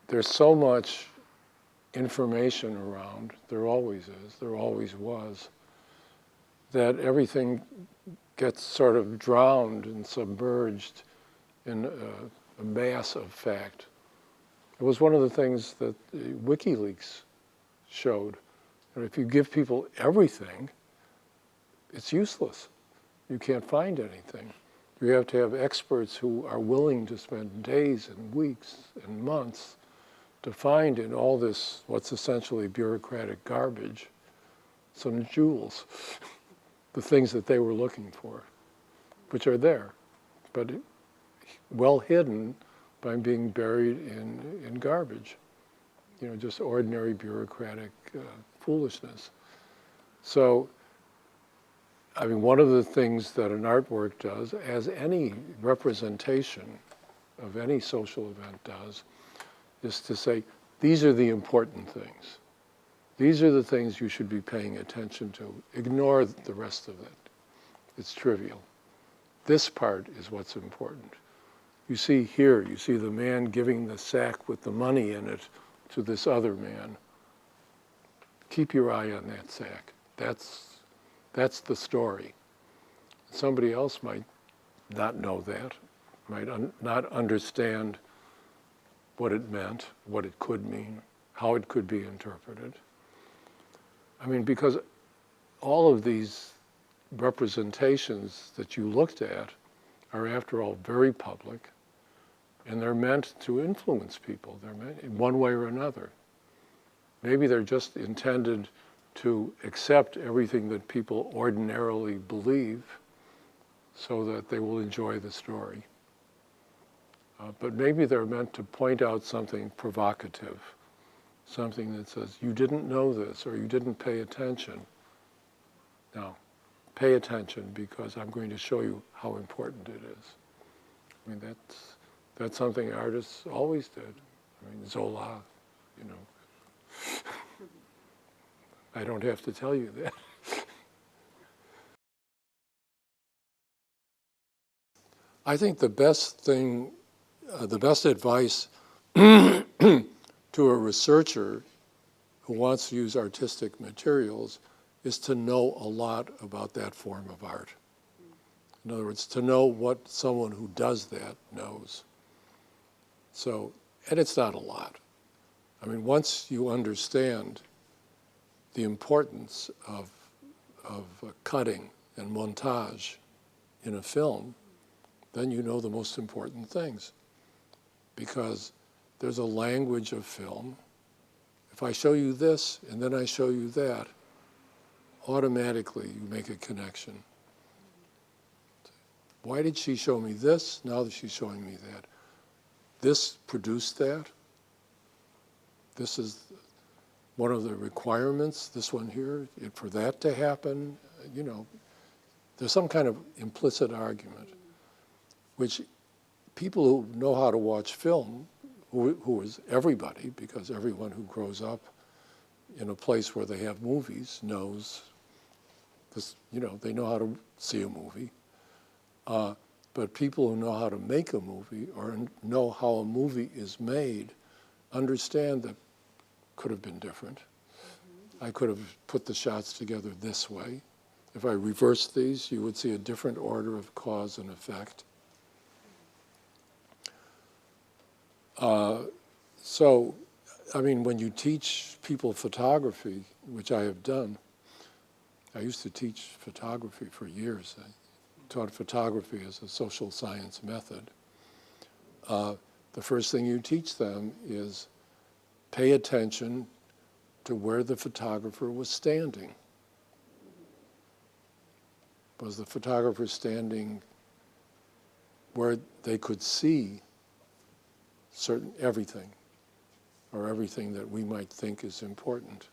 there's so much information around, there always is, there always was, that everything gets sort of drowned and submerged in a mass of fact. It was one of the things that WikiLeaks showed. And if you give people everything, it's useless. You can't find anything. You have to have experts who are willing to spend days and weeks and months to find in all this, what's essentially bureaucratic garbage, some jewels, the things that they were looking for, which are there, but well hidden by being buried in garbage, just ordinary bureaucratic foolishness. So, I mean, one of the things that an artwork does, as any representation of any social event does, is to say, these are the important things. These are the things you should be paying attention to. Ignore the rest of it. It's trivial. This part is what's important. You see here, you see the man giving the sack with the money in it to this other man. Keep your eye on that sack. That's the story. Somebody else might not know that, might not understand what it meant, what it could mean, how it could be interpreted. I mean, because all of these representations that you looked at are, after all, very public, and they're meant to influence people. They're meant in one way or another. Maybe they're just intended to accept everything that people ordinarily believe so that they will enjoy the story. But maybe they're meant to point out something provocative, something that says, you didn't know this, or you didn't pay attention. Now, pay attention, because I'm going to show you how important it is. I mean, that's something artists always did. I mean, Zola, I don't have to tell you that. I think the best thing, the best advice to a researcher who wants to use artistic materials is to know a lot about that form of art. In other words, to know what someone who does that knows. So, and it's not a lot. I mean, once you understand the importance of cutting and montage in a film, then you know the most important things. Because there's a language of film. If I show you this and then I show you that, automatically you make a connection. Why did she show me this? Now that she's showing me that. This produced that. This is one of the requirements, this one here, for that to happen, there's some kind of implicit argument, which people who know how to watch film, who is everybody, because everyone who grows up in a place where they have movies knows this, they know how to see a movie. But people who know how to make a movie or know how a movie is made understand that could have been different. I could have put the shots together this way. If I reversed these, you would see a different order of cause and effect. So, I mean, when you teach people photography, which I have done, I used to teach photography for years. I taught photography as a social science method. The first thing you teach them is pay attention to where the photographer was standing. Was the photographer standing where they could see everything, or everything that we might think is important?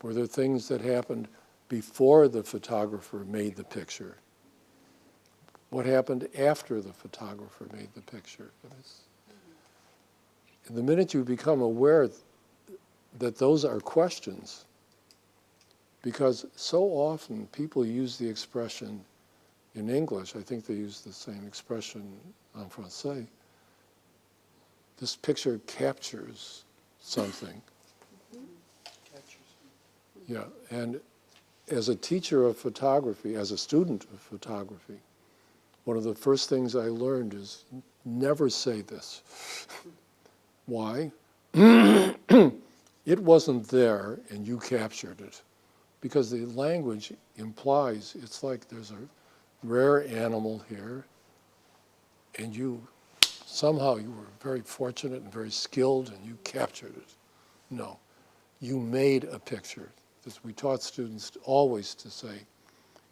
Were there things that happened before the photographer made the picture? What happened after the photographer made the picture? And the minute you become aware that those are questions, because so often people use the expression in English, I think they use the same expression en français, this picture captures something. Yeah, and as a teacher of photography, as a student of photography, one of the first things I learned is never say this. Why? It wasn't there and you captured it. Because the language implies it's like there's a rare animal here and somehow you were very fortunate and very skilled and you captured it. No, you made a picture. We taught students always to say,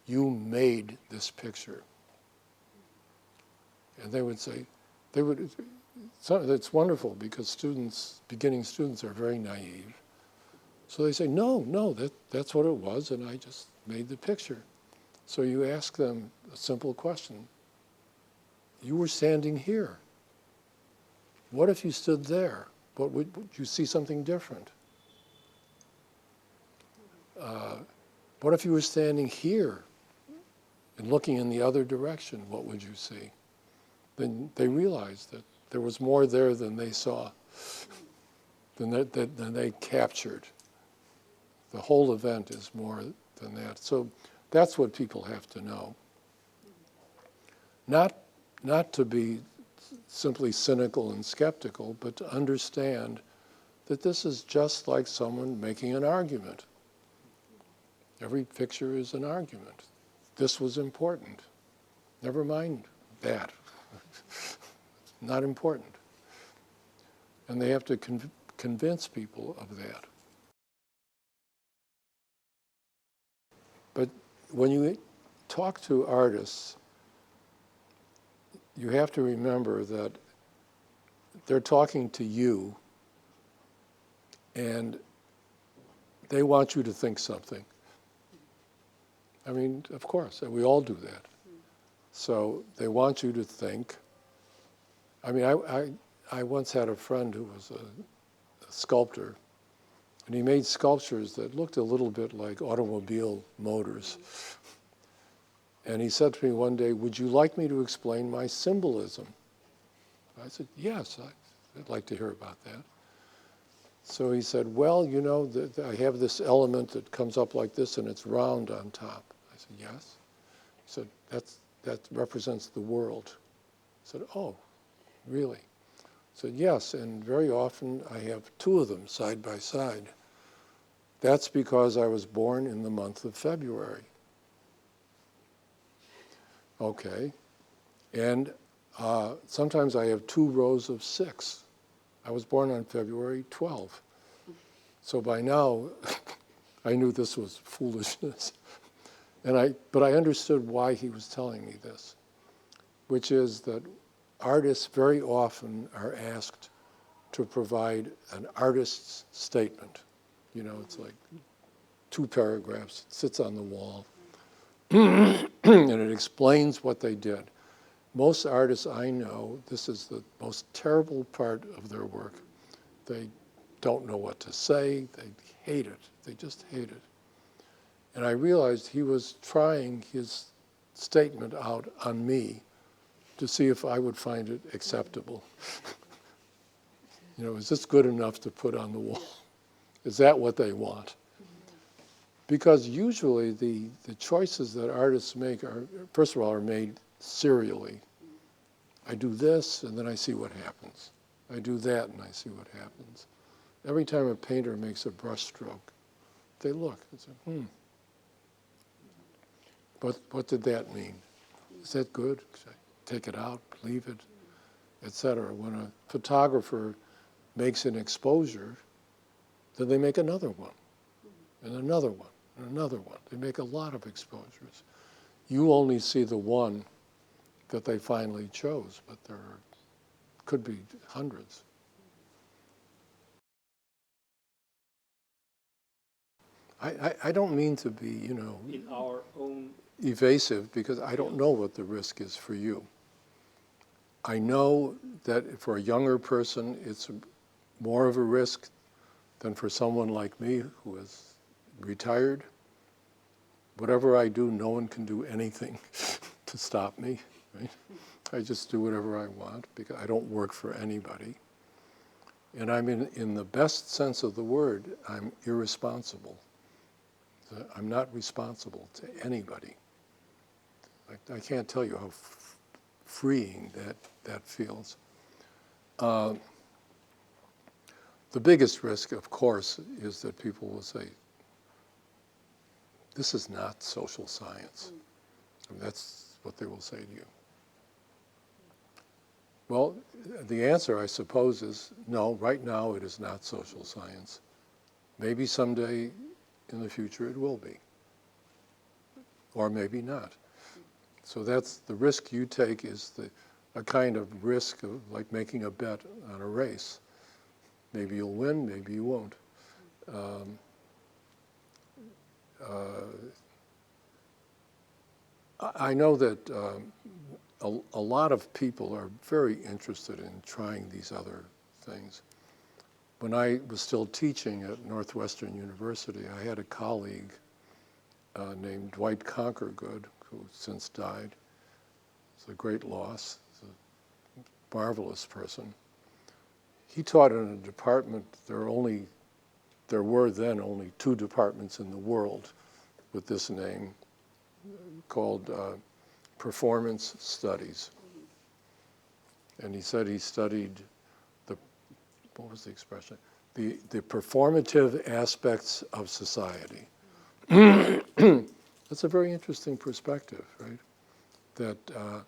you made this picture. And they would say, it's wonderful because beginning students are very naive. So they say, no, that's what it was, and I just made the picture. So you ask them a simple question. You were standing here. What if you stood there? Would you see something different? What if you were standing here and looking in the other direction? What would you see? Then they realized that there was more there than they saw, than they captured. The whole event is more than that. So that's what people have to know. Not to be simply cynical and skeptical, but to understand that this is just like someone making an argument. Every picture is an argument. This was important. Never mind that. Not important. And they have to convince people of that. But when you talk to artists, you have to remember that they're talking to you and they want you to think something. I mean, of course, we all do that. So they want you to think. I mean, I once had a friend who was a sculptor, and he made sculptures that looked a little bit like automobile motors. And he said to me one day, would you like me to explain my symbolism? I said, yes, I'd like to hear about that. So he said, well, you know, I have this element that comes up like this and it's round on top. I said, yes. He said, that represents the world. I said, oh, really? I said, yes, and very often I have two of them side by side. That's because I was born in the month of February. Okay. And sometimes I have two rows of 6. I was born on February 12. So by now, I knew this was foolishness. But I understood why he was telling me this, which is that artists very often are asked to provide an artist's statement. You know, it's like 2 paragraphs, it sits on the wall, and it explains what they did. Most artists I know, this is the most terrible part of their work. They don't know what to say, they hate it, they just hate it. And I realized he was trying his statement out on me to see if I would find it acceptable. You know, is this good enough to put on the wall? Is that what they want? Because usually the choices that artists make are, first of all, are made serially. I do this and then I see what happens. I do that and I see what happens. Every time a painter makes a brush stroke, they look and say, what did that mean? Is that good? Should I take it out, leave it, etc. When a photographer makes an exposure, then they make another one, and another one, and another one. They make a lot of exposures. You only see the one that they finally chose, but there could be hundreds. I don't mean to be, you know, in our own evasive, because I don't know what the risk is for you. I know that for a younger person, it's more of a risk than for someone like me who is retired. Whatever I do, no one can do anything to stop me. Right? I just do whatever I want because I don't work for anybody. And I'm in the best sense of the word, I'm irresponsible. I'm not responsible to anybody. I can't tell you how freeing that feels. The biggest risk, of course, is that people will say, this is not social science. I mean, that's what they will say to you. Well, the answer, I suppose, is no, right now it is not social science. Maybe someday in the future it will be, or maybe not. So that's the risk you take, is a kind of risk of like making a bet on a race. Maybe you'll win, maybe you won't. I know that a lot of people are very interested in trying these other things. When I was still teaching at Northwestern University, I had a colleague named Dwight Conquergood, who since died. It's a great loss. He's a marvelous person. He taught in a department, there were then only 2 departments in the world with this name, called performance studies. And he said he studied what was the expression? The performative aspects of society. That's a very interesting perspective, right? That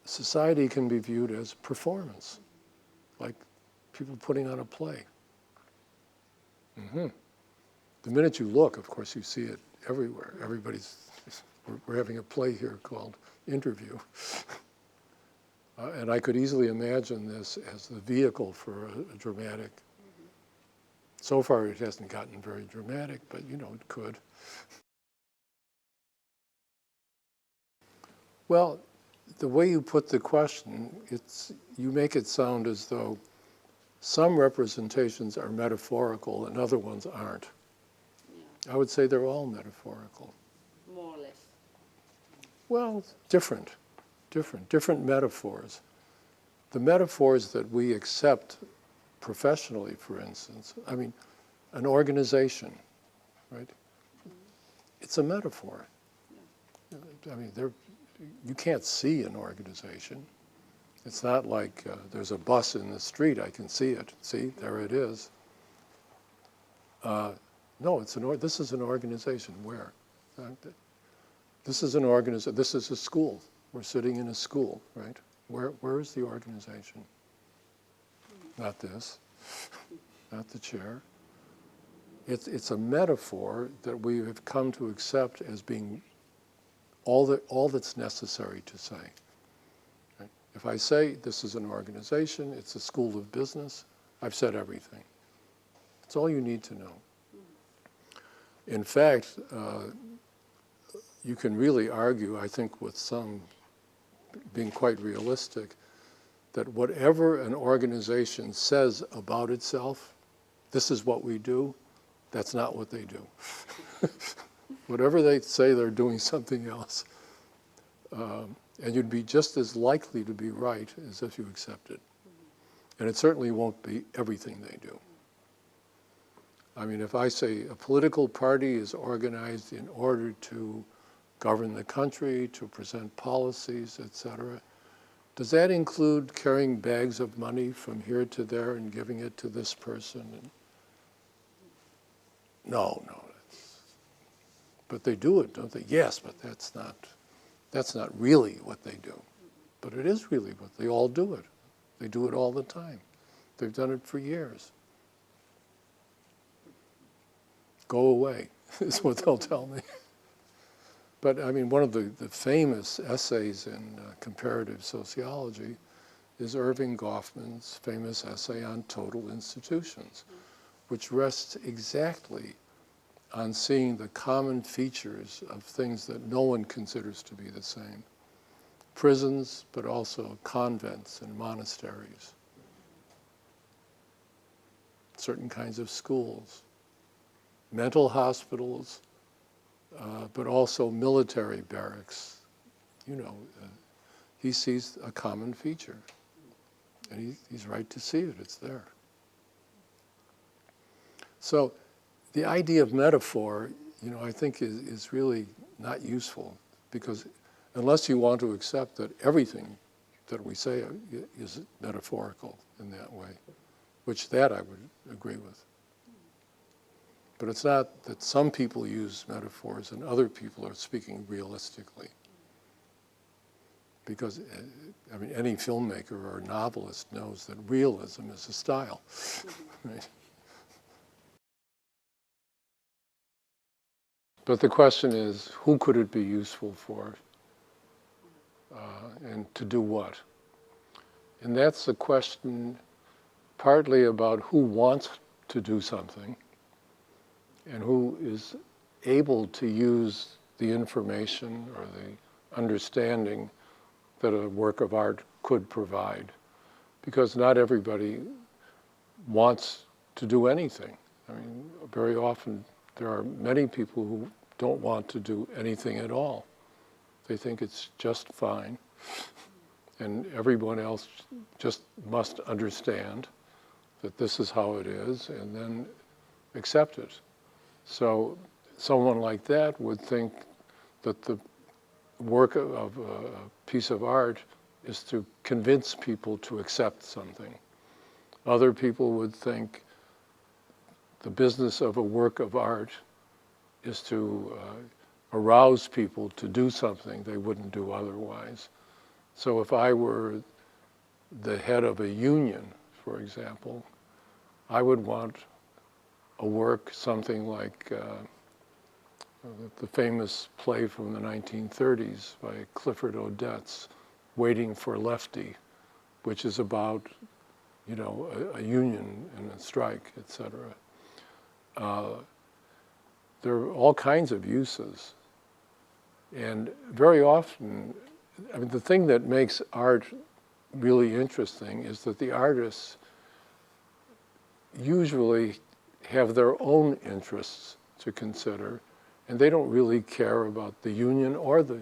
society can be viewed as performance, like people putting on a play. The minute you look, of course, you see it everywhere. We're having a play here called Interview. And I could easily imagine this as the vehicle for a dramatic. So far it hasn't gotten very dramatic, but it could. Well, the way you put the question, you make it sound as though some representations are metaphorical and other ones aren't. Yeah. I would say they're all metaphorical. More or less. Well, different metaphors. The metaphors that we accept professionally, for instance, I mean, an organization, right? It's a metaphor. I mean, you can't see an organization. It's not like there's a bus in the street, I can see it. See, there it is. No, this is an organization. Where? This is an organization. This is a school. We're sitting in a school, right? Where is the organization? Not this, not the chair. It's a metaphor that we have come to accept as being all that's necessary to say. Right? If I say this is an organization, it's a school of business, I've said everything. It's all you need to know. In fact, you can really argue, I think, with some being quite realistic, that whatever an organization says about itself, this is what we do, that's not what they do. Whatever they say, they're doing something else. And you'd be just as likely to be right as if you accept it. And it certainly won't be everything they do. I mean, if I say a political party is organized in order to govern the country, to present policies, etc., does that include carrying bags of money from here to there and giving it to this person? No. But they do it, don't they? Yes, but that's not really what they do. But it is really what they all do it. They do it all the time. They've done it for years. Go away, is what they'll tell me. But I mean, one of the famous essays in comparative sociology is Irving Goffman's famous essay on total institutions, which rests exactly on seeing the common features of things that no one considers to be the same. Prisons, but also convents and monasteries. Certain kinds of schools. Mental hospitals, but also military barracks. He sees a common feature. And he's right to see it, it's there. So the idea of metaphor, I think is really not useful, because unless you want to accept that everything that we say is metaphorical in that way, which that I would agree with. But it's not that some people use metaphors and other people are speaking realistically. Because, any filmmaker or novelist knows that realism is a style. Right? But the question is, who could it be useful for? And to do what? And that's the question partly about who wants to do something and who is able to use the information or the understanding that a work of art could provide. Because not everybody wants to do anything. Very often there are many people who don't want to do anything at all. They think it's just fine. And everyone else just must understand that this is how it is and then accept it. So someone like that would think that the work of a piece of art is to convince people to accept something. Other people would think the business of a work of art is to arouse people to do something they wouldn't do otherwise. So if I were the head of a union, for example, I would want a work something like the famous play from the 1930s by Clifford Odets, Waiting for Lefty, which is about, a union and a strike, etc. There are all kinds of uses. And very often, the thing that makes art really interesting is that the artists usually have their own interests to consider, and they don't really care about the union or the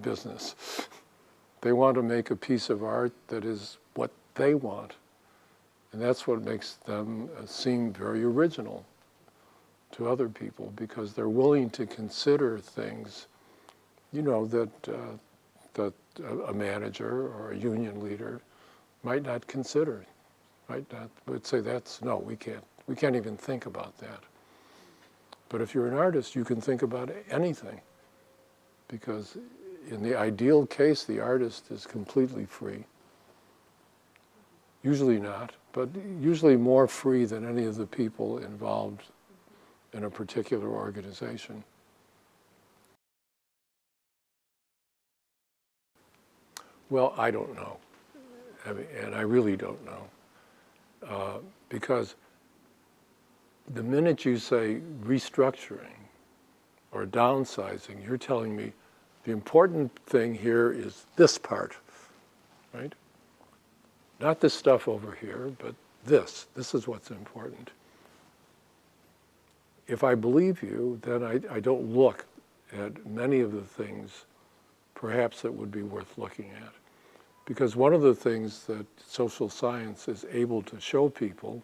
business. They want to make a piece of art that is what they want. And that's what makes them seem very original to other people, because they're willing to consider things, that a manager or a union leader might not consider, would say we can't even think about that. But if you're an artist, you can think about anything, because in the ideal case, the artist is completely free. Usually not, but usually more free than any of the people involved in a particular organization. Well, I don't know, and I really don't know, because the minute you say restructuring or downsizing, you're telling me the important thing here is this part, right? Not this stuff over here, but this. This is what's important. If I believe you, then I don't look at many of the things perhaps that would be worth looking at. Because one of the things that social science is able to show people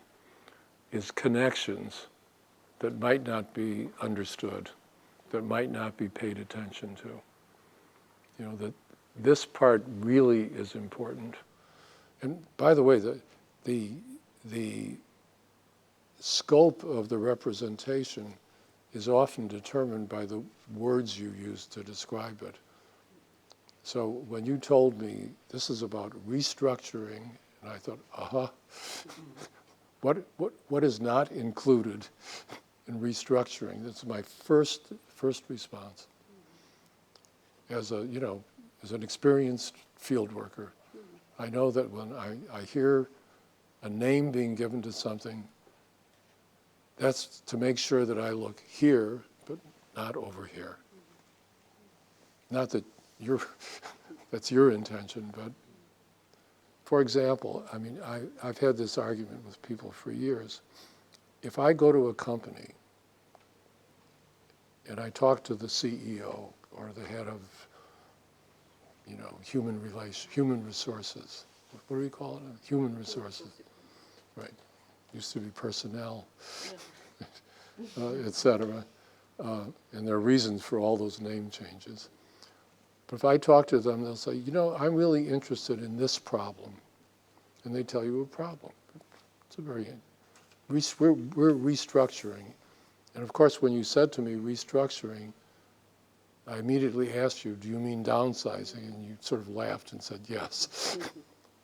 is connections that might not be understood, that might not be paid attention to. That this part really is important. And by the way, the scope of the representation is often determined by the words you use to describe it. So when you told me this is about restructuring, and I thought, what is not included in restructuring? That's my first response. As an experienced field worker, I know that when I hear a name being given to something, that's to make sure that I look here, but not over here. Not that that's your intention, but for example, I've had this argument with people for years. If I go to a company and I talk to the CEO or the head of human resources, what do we call it? Human resources. Right. Used to be personnel, et cetera. And there are reasons for all those name changes. But if I talk to them, they'll say, you know, I'm really interested in this problem. And they tell you a problem. It's a very, we're restructuring. And of course, when you said to me restructuring, I immediately asked you, do you mean downsizing? And you sort of laughed and said yes.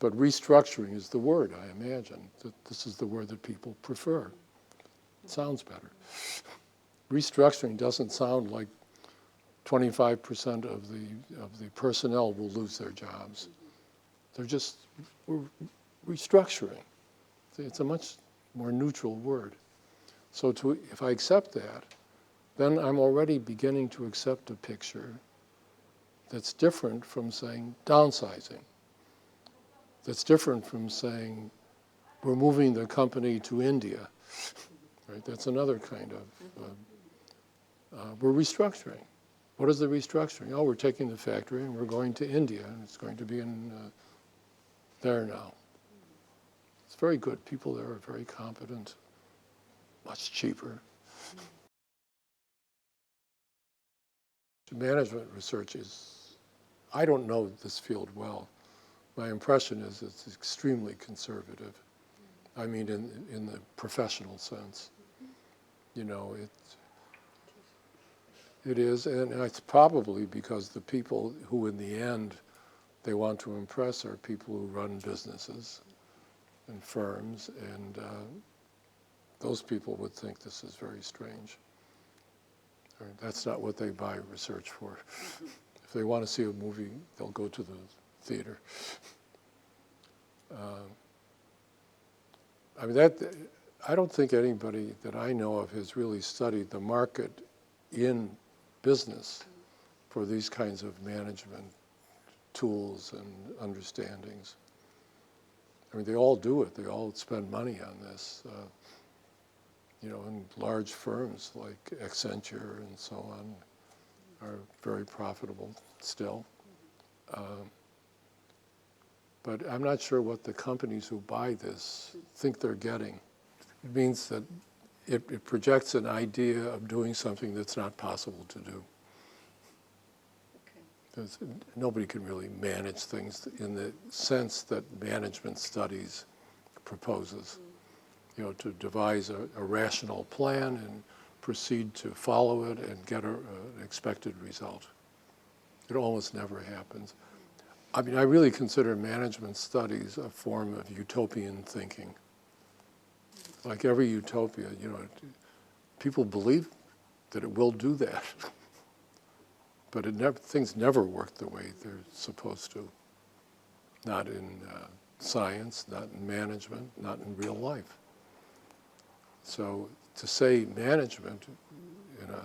But restructuring is the word, I imagine. That this is the word that people prefer. It sounds better. Restructuring doesn't sound like 25% of the personnel will lose their jobs. We're restructuring. It's a much more neutral word. So if I accept that, then I'm already beginning to accept a picture that's different from saying downsizing. That's different from saying we're moving the company to India. Right? That's another kind of, we're restructuring. What is the restructuring? Oh, we're taking the factory and we're going to India, and it's going to be in there now. It's very good. People there are very competent, much cheaper. Management research I don't know this field well. My impression is it's extremely conservative. I mean, in the professional sense. You know, it is, and it's probably because the people who in the end they want to impress are people who run businesses and firms, and those people would think this is very strange. That's not what they buy research for. If they want to see a movie, they'll go to the theater. I mean, I don't think anybody that I know of has really studied the market in business for these kinds of management tools and understandings. I mean, they all do it. They all spend money on this. You know, and large firms like Accenture and so on are very profitable still. But I'm not sure what the companies who buy this think they're getting. It means that it projects an idea of doing something that's not possible to do. Because nobody can really manage things in the sense that management studies proposes. You know, to devise a rational plan and proceed to follow it and get an expected result. It almost never happens. I mean, I really consider management studies a form of utopian thinking. Like every utopia, you know, people believe that it will do that. But things never work the way they're supposed to. Not in science, not in management, not in real life. So to say management in a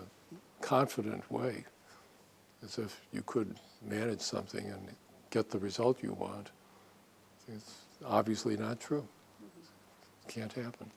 confident way, as if you could manage something and get the result you want, it's obviously not true. It can't happen.